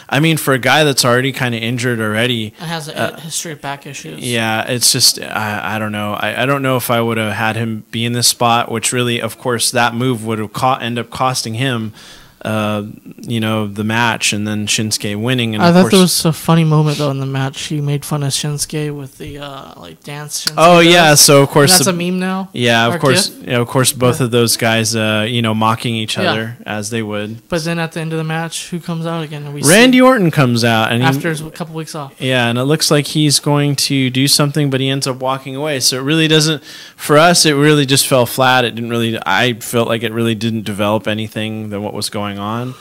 I mean, for a guy that's already kind of injured already. And has a history of back issues. Yeah, it's just, I don't know. I don't know if I would have had him be in this spot, which really, of course, that move would have end up costing him, you know, the match, and then Shinsuke winning. And I thought there was a funny moment, though, in the match. He made fun of Shinsuke with the, dance Shinsuke does. So, of course. And that's a meme now? Yeah, of course. You know, of course, both of those guys, you know, mocking each other as they would. But then at the end of the match, who comes out again? Randy Orton comes out. And after a couple weeks off. Yeah, and it looks like he's going to do something, but he ends up walking away. So it really doesn't, for us, it really just fell flat. It didn't really, I felt like it really didn't develop anything than what was going on.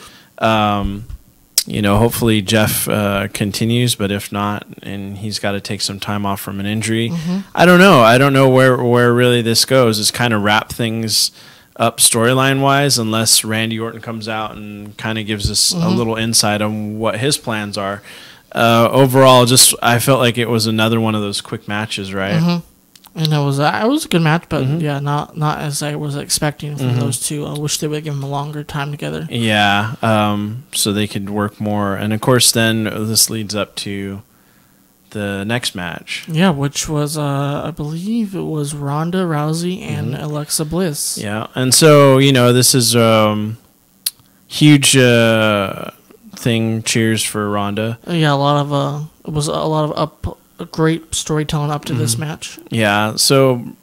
You know, hopefully Jeff continues, but if not, and he's got to take some time off from an injury, I don't know where really this goes. It's kind of wrap things up storyline wise, unless Randy Orton comes out and kind of gives us a little insight on what his plans are. Overall, just I felt like it was another one of those quick matches, right? And it was a good match, but yeah, not as I was expecting from those two. I wish they would give them a longer time together. Yeah, so they could work more. And of course, then this leads up to the next match. Yeah, which was I believe it was Ronda Rousey and Alexa Bliss. Yeah, and so you know this is huge thing. Cheers for Ronda. Yeah, it was a lot of great storytelling up to this match. Yeah, so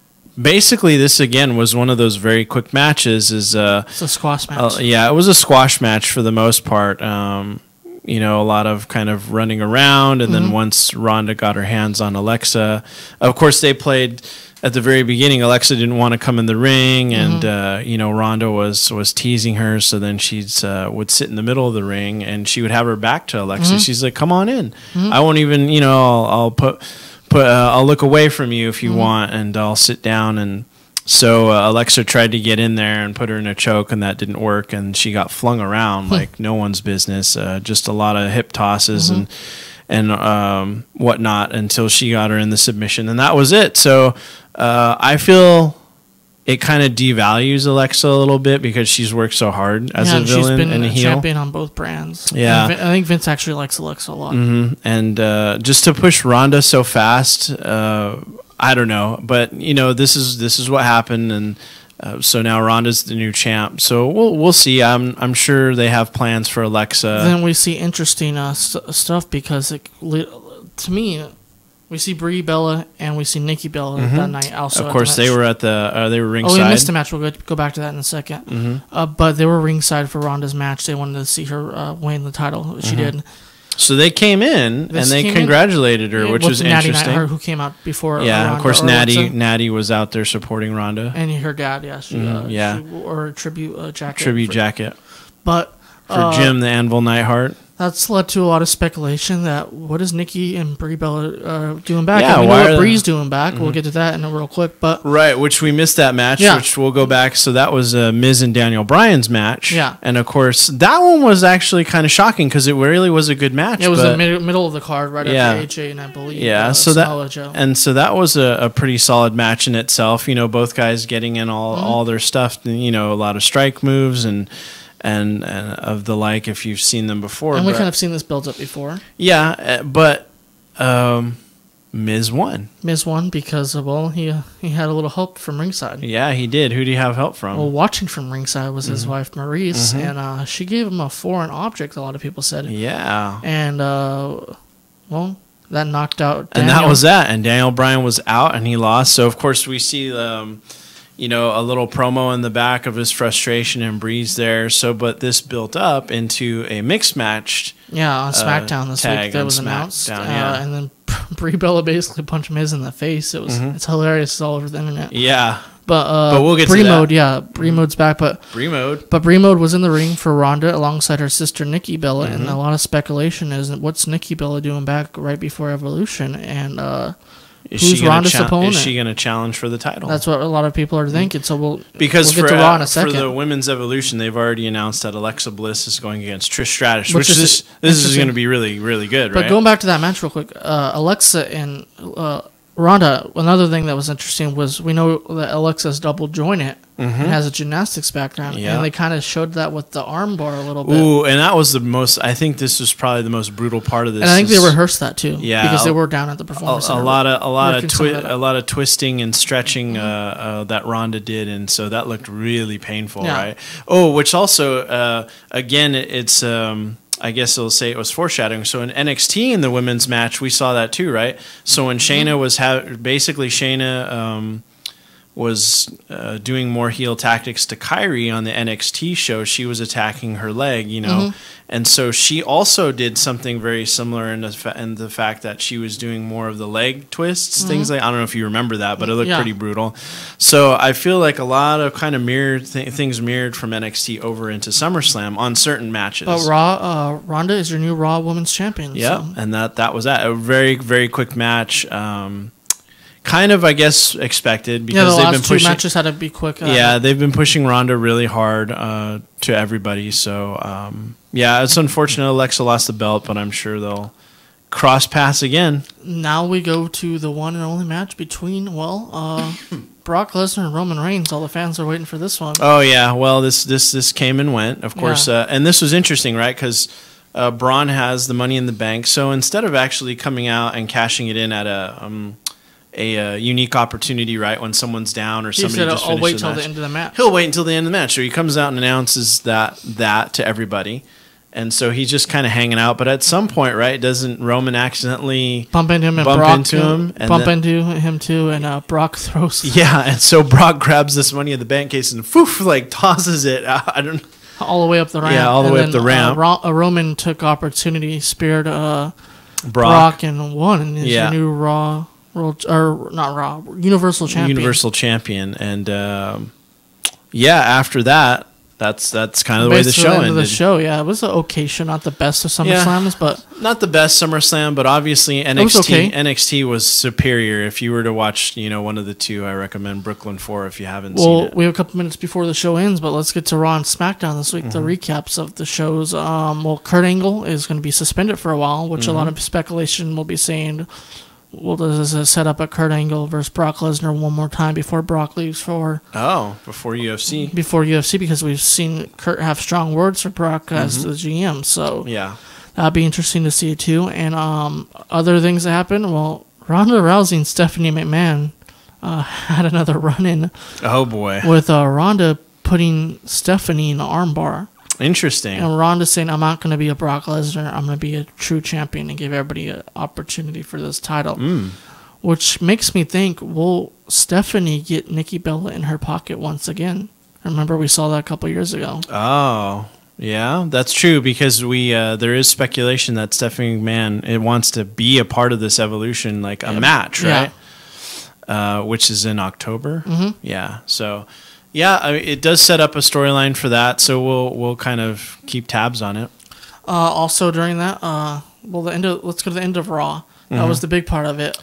basically this again was one of those very quick matches. It's a squash match. Yeah, it was a squash match for the most part. a lot of kind of running around. And then once Ronda got her hands on Alexa, of course they played at the very beginning. Alexa didn't want to come in the ring, and Ronda was teasing her. So then she'd would sit in the middle of the ring, and she would have her back to Alexa. She's like, "Come on in. I won't even, I'll I'll look away from you if you want, and I'll sit down." And so Alexa tried to get in there and put her in a choke, and that didn't work, and she got flung around like no one's business. Just a lot of hip tosses and whatnot until she got her in the submission, and that was it. So I feel it kind of devalues Alexa a little bit because she's worked so hard as a villain and a heel. She's been a champion on both brands. Yeah, I think Vince actually likes Alexa a lot. And just to push Ronda so fast, I don't know, but this is what happened, and so now Ronda's the new champ. So we'll see. I'm sure they have plans for Alexa. Then we see interesting stuff because to me, we see Brie Bella and we see Nikki Bella that night. Also, of course, they were at they were ringside. Oh, we missed a match. We'll go back to that in a second. But they were ringside for Ronda's match. They wanted to see her win the title. She did. So they came in and they congratulated her, which was Natty interesting. Nightheart, who came out before. Yeah, Ronda, of course, Natty was out there supporting Ronda, and her dad. She wore a tribute jacket. But for Jim the Anvil Neidhart. That's led to a lot of speculation that what is Nikki and Brie Bella doing back? Yeah, we know what Brie's doing back. We'll get to that in a real quick. But right, which we missed that match, which we'll go back. So that was Miz and Daniel Bryan's match. Yeah. And of course, that one was actually kind of shocking because it really was a good match. It was the middle of the card right after AJ and I believe so that was a pretty solid match in itself. Both guys getting in all their stuff, a lot of strike moves and of the like, if you've seen them before. And we kind of seen this build up before. Yeah, but Miz won. Miz won because he had a little help from ringside. Yeah, he did. Who do you have help from? Well, watching from ringside was his wife Maurice, and she gave him a foreign object. A lot of people said. Yeah. And that knocked out Daniel. And that was that. And Daniel Bryan was out, and he lost. So of course we see a little promo in the back of his frustration and Breeze there. So, but this built up into a mixed match. Yeah, on SmackDown this week that was announced. And then Brie Bella basically punched Miz in the face. It's hilarious. It's all over the internet. Yeah. But we'll get Brie to that. Mode, Brie Mode's back. But Brie Mode was in the ring for Ronda alongside her sister Nikki Bella, and a lot of speculation is what's Nikki Bella doing back right before Evolution, and who's Ronda's opponent? Is she going to challenge for the title? That's what a lot of people are thinking. So we'll get to Raw in a second. For the women's Evolution, they've already announced that Alexa Bliss is going against Trish Stratus, which this is going to be really, really good, right? But going back to that match real quick, Alexa and Ronda, another thing that was interesting was we know that Alexa's double jointed and has a gymnastics background, and they kind of showed that with the arm bar a little bit. Ooh, and that was the most. I think this was probably the most brutal part of this. And I think they rehearsed that too, because they were down at the performance center. A lot of twisting and stretching that Ronda did, and so that looked really painful, right? Oh, which also again, it's. I guess it'll say it was foreshadowing. So in NXT in the women's match, we saw that too, right? So when Shayna was was doing more heel tactics to Kyrie on the NXT show, she was attacking her leg, and so she also did something very similar in the fact that she was doing more of the leg twists, things like, I don't know if you remember that, but it looked pretty brutal. So I feel like a lot of kind of mirrored things mirrored from NXT over into SummerSlam on certain matches. But Ronda is your new Raw Women's Champion. Yeah, so. And that was that. A very, very quick match. Kind of, I guess, expected because they've been pushing. Two matches had to be quick. They've been pushing Ronda really hard to everybody. So, it's unfortunate Alexa lost the belt, but I'm sure they'll cross paths again. Now we go to the one and only match between Brock Lesnar and Roman Reigns. All the fans are waiting for this one. Oh yeah, well this came and went, of course, and this was interesting, right? Because Braun has the Money in the Bank, so instead of actually coming out and cashing it in at a unique opportunity, right, when someone's down or somebody just finished I'll wait the till match. the end of the match. He'll wait until the end of the match. So he comes out and announces that to everybody. And so he's just kind of hanging out. But at some point, right, doesn't Roman accidentally bump into him and bump into him too, and Brock throws. Yeah, and so Brock grabs this Money in the Bank case and like tosses it. I don't. all the way up the ramp. Yeah, all the way up the ramp. Roman took opportunity, speared Brock and won, and is your new Raw World, or not Raw, Universal Champion. Universal Champion, and after that, that's kind of the way the show ended. The show, it was an okay show, not the best of SummerSlams, but not the best SummerSlam, but obviously NXT was superior. If you were to watch, one of the two, I recommend Brooklyn 4 if you haven't seen it. We have a couple minutes before the show ends, but let's get to Raw and SmackDown this week. The recaps of the shows. Kurt Angle is going to be suspended for a while, which a lot of speculation will be saying, well, does it set up a Kurt Angle versus Brock Lesnar one more time before Brock leaves for... before UFC. Before UFC, because we've seen Kurt have strong words for Brock as the GM, so... Yeah. That'd be interesting to see, too. And other things that happened, Ronda Rousey and Stephanie McMahon had another run-in. Oh, boy. With Ronda putting Stephanie in the armbar. Interesting. And Ronda saying, I'm not going to be a Brock Lesnar. I'm going to be a true champion and give everybody an opportunity for this title. Which makes me think, will Stephanie get Nikki Bella in her pocket once again? Remember, we saw that a couple years ago. Oh, yeah, that's true, because there is speculation that Stephanie McMahon wants to be a part of this evolution, like a match, right? Yeah. Which is in October. Yeah, so... Yeah, it does set up a storyline for that, so we'll kind of keep tabs on it. Also during that, let's go to the end of Raw. That was the big part of it.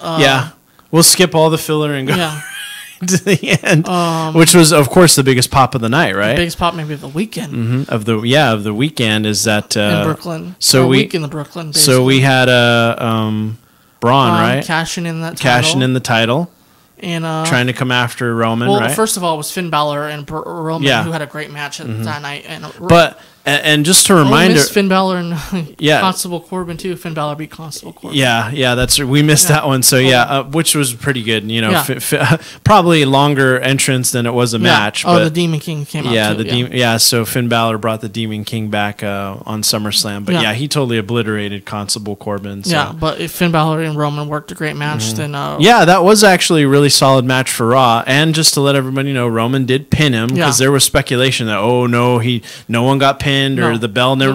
We'll skip all the filler and go to the end, which was, of course, the biggest pop of the night, right? The biggest pop maybe of the weekend. Of the weekend is that in Brooklyn. Week in Brooklyn. Basically. So we had Braun, right? Cashing in the title. And trying to come after Roman, right? Well, first of all, it was Finn Balor and Roman who had a great match that night. And just to remind Finn Balor and Constable Corbin too. Finn Balor beat Constable Corbin. Yeah, that's we missed that one. So which was pretty good. Probably longer entrance than it was a match. But the Demon King came out too. So Finn Balor brought the Demon King back on SummerSlam. But he totally obliterated Constable Corbin. So. Yeah, but if Finn Balor and Roman worked a great match, then that was actually a really solid match for Raw. And just to let everybody know, Roman did pin him because there was speculation that no one got pinned. Or the bell never.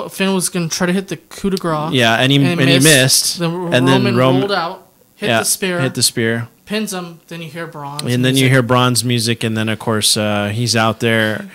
Finn was going to try to hit the coup de grace. Yeah, and he missed. Then Roman rolled out, hit the spear, pins him. Then you hear Braun's music. Then you hear Braun's music, and then of course he's out there,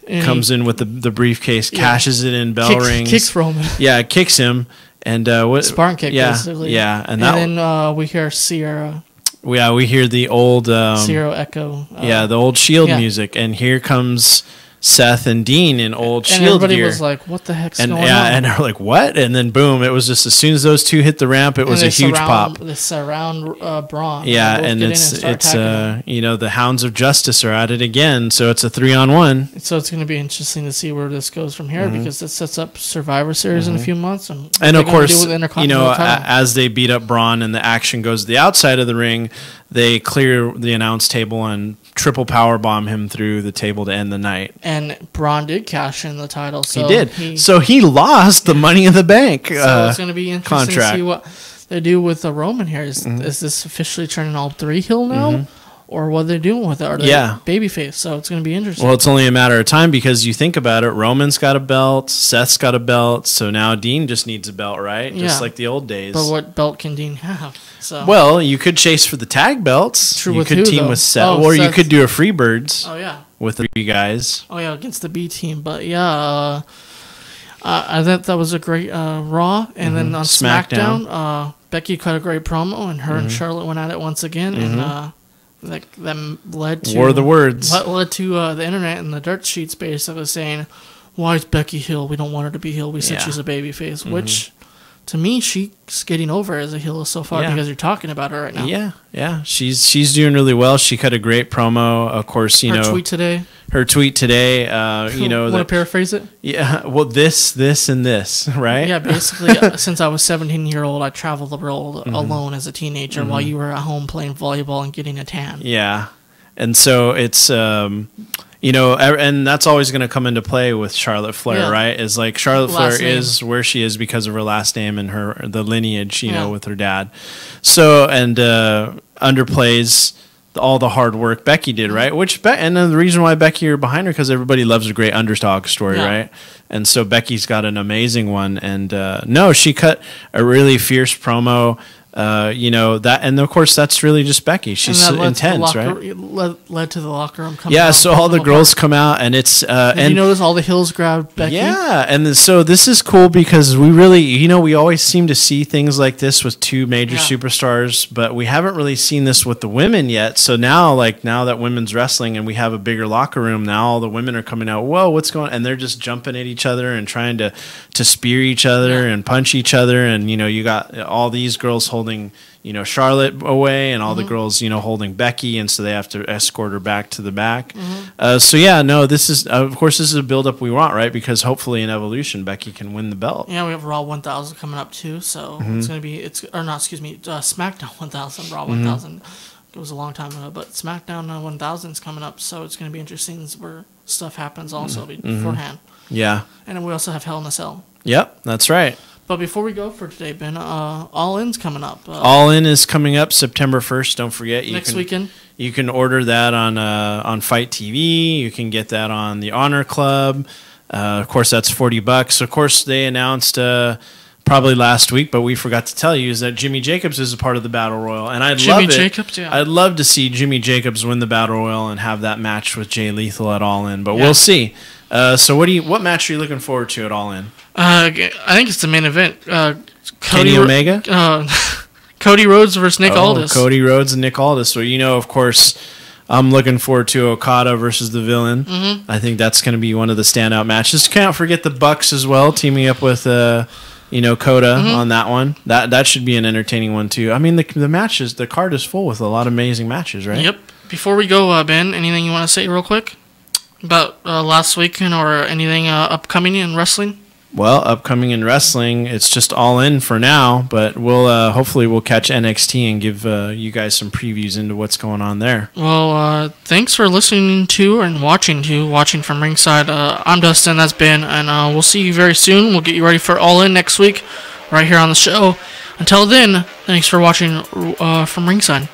comes in with the briefcase, cashes it in, bell rings, kicks Roman. Yeah, kicks him, and Spartan kick basically. Yeah, then we hear Sierra. Yeah, we hear the old Sierra Echo. The old Shield music, and here comes Seth and Dean in old Shield gear. And everybody was like, what the heck's going on? And they're like, what? And then boom, it was just as soon as those two hit the ramp, it was a huge pop. They surround Braun. Yeah, and it's the Hounds of Justice are at it again, so it's a 3-on-1. So it's going to be interesting to see where this goes from here because it sets up Survivor Series in a few months. And of course, as they beat up Braun and the action goes to the outside of the ring, they clear the announce table and triple powerbomb him through the table to end the night. And Braun did cash in the title. So he did. So he lost the Money in the Bank so it's going to be interesting contract. To see what they do with the Roman here. Is this officially turning all three heel now? Or what they're doing with it? Are they babyface? So it's going to be interesting. Well, it's only a matter of time because you think about it. Roman's got a belt. Seth's got a belt. So now Dean just needs a belt, right? Just like the old days. But what belt can Dean have? So well, you could chase for the tag belts. True, you with could who, team though? with Seth. Or you could do a Freebirds. Oh, yeah. With 3 guys. Oh, yeah, against the B team. But, I thought that was a great Raw. And then on SmackDown, Becky cut a great promo, and her and Charlotte went at it once again. And that led to... War of the words. Led to the internet and the dirt sheets basically saying, why is Becky heel? We don't want her to be heel. We said she's a babyface. Which, to me, she's getting over as a heel so far because you're talking about her right now. Yeah. She's doing really well. She cut a great promo. Of course, her tweet today. Want to paraphrase it? Yeah. Well, this, and this, right? Yeah, basically, since I was 17-year-old, I traveled the world alone as a teenager while you were at home playing volleyball and getting a tan. Yeah. And so it's... and that's always going to come into play with Charlotte Flair, right? Is like Charlotte Flair is where she is because of her last name and the lineage, with her dad. So, and underplays all the hard work Becky did, right? And then the reason why Becky are behind her because everybody loves a great underdog story, right? And so Becky's got an amazing one, and no, she cut a really fierce promo. That, and of course that's really just Becky. She's intense, right? Led to the locker room coming. Yeah, so all the girls come out, and it's and you notice all the heels grabbed Becky. Yeah, and so this is cool because we really, we always seem to see things like this with two major superstars, but we haven't really seen this with the women yet. So now that women's wrestling and we have a bigger locker room, now all the women are coming out. Whoa, what's going on? And they're just jumping at each other and trying to spear each other and punch each other, and you got all these girls holding Charlotte away and all the girls holding Becky, and so they have to escort her back to the back. This is of course this is a build-up we want, right? Because hopefully in Evolution Becky can win the belt. Yeah, we have Raw 1000 coming up too, so it's going to be SmackDown 1000. Raw 1000 it was a long time ago, but SmackDown 1000 is coming up, so it's going to be interesting where stuff happens also beforehand. Yeah, and then we also have Hell in a Cell. Yep, that's right. But before we go for today, Ben, All In's coming up. All In is coming up September 1st. Don't forget. Next weekend. You can order that on Fight TV. You can get that on the Honor Club. Of course, that's $40. Of course, they announced probably last week, but we forgot to tell you, is that Jimmy Jacobs is a part of the Battle Royal. And I'd love to see Jimmy Jacobs win the Battle Royal and have that match with Jay Lethal at All In. But we'll see. So what match are you looking forward to at All In? I think it's the main event. Kenny Omega? Cody Rhodes versus Nick Aldis. Cody Rhodes and Nick Aldis. So, of course, I'm looking forward to Okada versus the Villain. Mm-hmm. I think that's going to be one of the standout matches. Can't forget the Bucks as well, teaming up with Coda on that one. That should be an entertaining one, too. I mean, the card is full with a lot of amazing matches, right? Yep. Before we go, Ben, anything you want to say real quick about last weekend or anything upcoming in wrestling? Well, upcoming in wrestling, it's just All In for now, but we'll hopefully we'll catch NXT and give you guys some previews into what's going on there. Well, thanks for listening to and watching from Ringside. I'm Dustin, that's Ben, and we'll see you very soon. We'll get you ready for All In next week right here on the show. Until then, thanks for watching from Ringside.